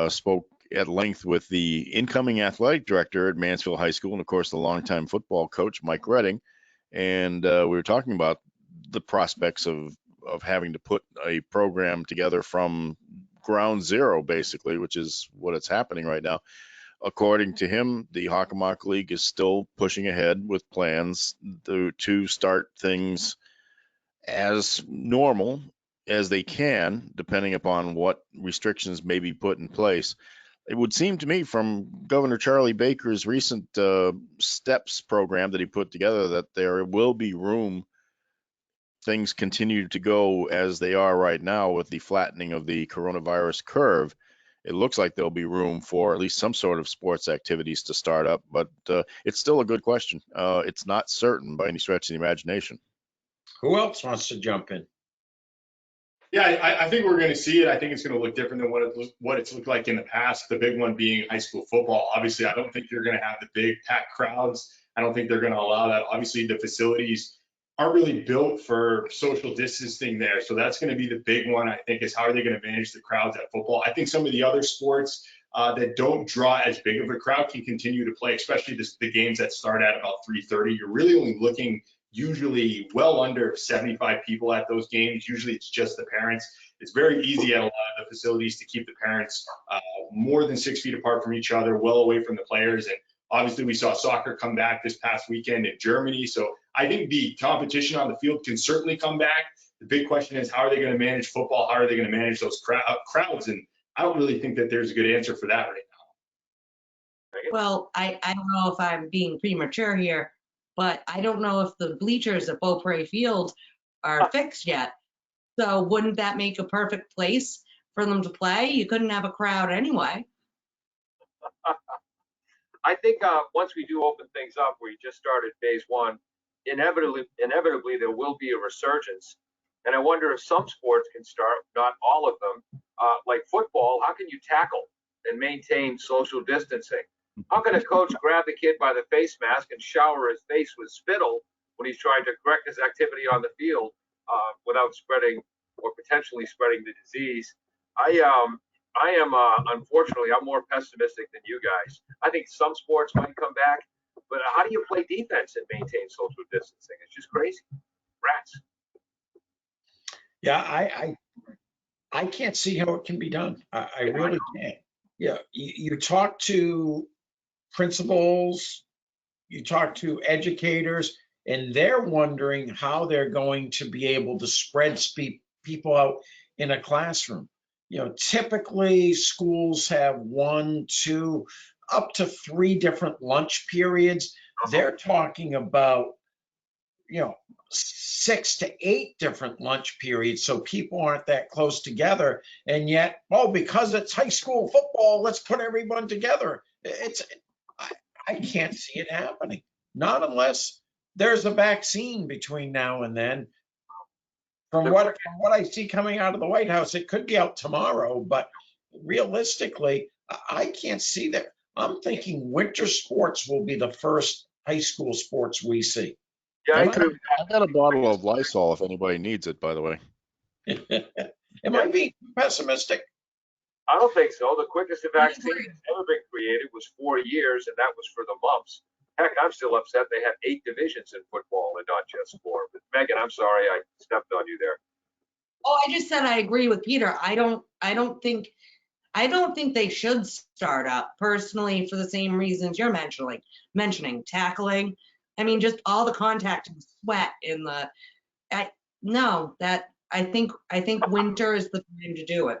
spoke at length with the incoming athletic director at Mansfield High School, and of course the longtime football coach, Mike Redding. And we were talking about the prospects of having to put a program together from ground zero, basically, which is what it's happening right now. According to him, the Hockomock League is still pushing ahead with plans to start things as normal as they can, depending upon what restrictions may be put in place. It would seem to me from Governor Charlie Baker's recent STEPS program that he put together that there will be room. Things continue to go as they are right now with the flattening of the coronavirus curve. It looks like there'll be room for at least some sort of sports activities to start up, but it's still a good question. It's not certain by any stretch of the imagination. Who else wants to jump in? Yeah, I think we're going to see it. I think it's going to look different than what it's looked like in the past. The big one being high school football. Obviously, I don't think you're going to have the big packed crowds. I don't think they're going to allow that. Obviously, the facilities aren't really built for social distancing there. So that's going to be the big one, I think, is how are they going to manage the crowds at football? I think some of the other sports that don't draw as big of a crowd can continue to play, especially the games that start at about 3:30. You're really only looking usually well under 75 people at those games. Usually it's just the parents. It's very easy at a lot of the facilities to keep the parents more than 6 feet apart from each other, well away from the players. And obviously we saw soccer come back this past weekend in Germany. So I think the competition on the field can certainly come back. The big question is, how are they going to manage football? How are they going to manage those crowds? And I don't really think that there's a good answer for that right now. Well, I don't know if I'm being premature here, but I don't know if the bleachers at Beaupre Field are fixed yet. So wouldn't that make a perfect place for them to play? You couldn't have a crowd anyway. I think once we do open things up, we just started phase one, inevitably there will be a resurgence. And I wonder if some sports can start, not all of them, like football. How can you tackle and maintain social distancing? How can a coach grab the kid by the face mask and shower his face with spittle when he's trying to correct his activity on the field without spreading or potentially spreading the disease? I am unfortunately, I'm more pessimistic than you guys. I think some sports might come back, but how do you play defense and maintain social distancing? It's just crazy. Rats. Yeah, I can't see how it can be done. I really can't. Yeah, you talk to principals, you talk to educators, and they're wondering how they're going to be able to spread people out in a classroom. You know, typically schools have 1, 2, up to 3 different lunch periods. They're talking about, 6 to 8 different lunch periods, so people aren't that close together. And yet, because it's high school football, let's put everyone together. I can't see it happening. Not unless there's a vaccine between now and then. From what I see coming out of the White House, it could be out tomorrow, but realistically, I can't see that. I'm thinking winter sports will be the first high school sports we see. Yeah, I got a bottle of Lysol if anybody needs it, by the way. Am I being pessimistic? I don't think so. The quickest vaccine that's ever been created was 4 years, and that was for the mumps. Heck, I'm still upset they have 8 divisions in football and not just 4. But Megan, I'm sorry I stepped on you there. Oh, I just said I agree with Peter. I don't think they should start up personally for the same reasons you're mentioning tackling. I mean, just all the contact and sweat in the. I think winter is the time to do it.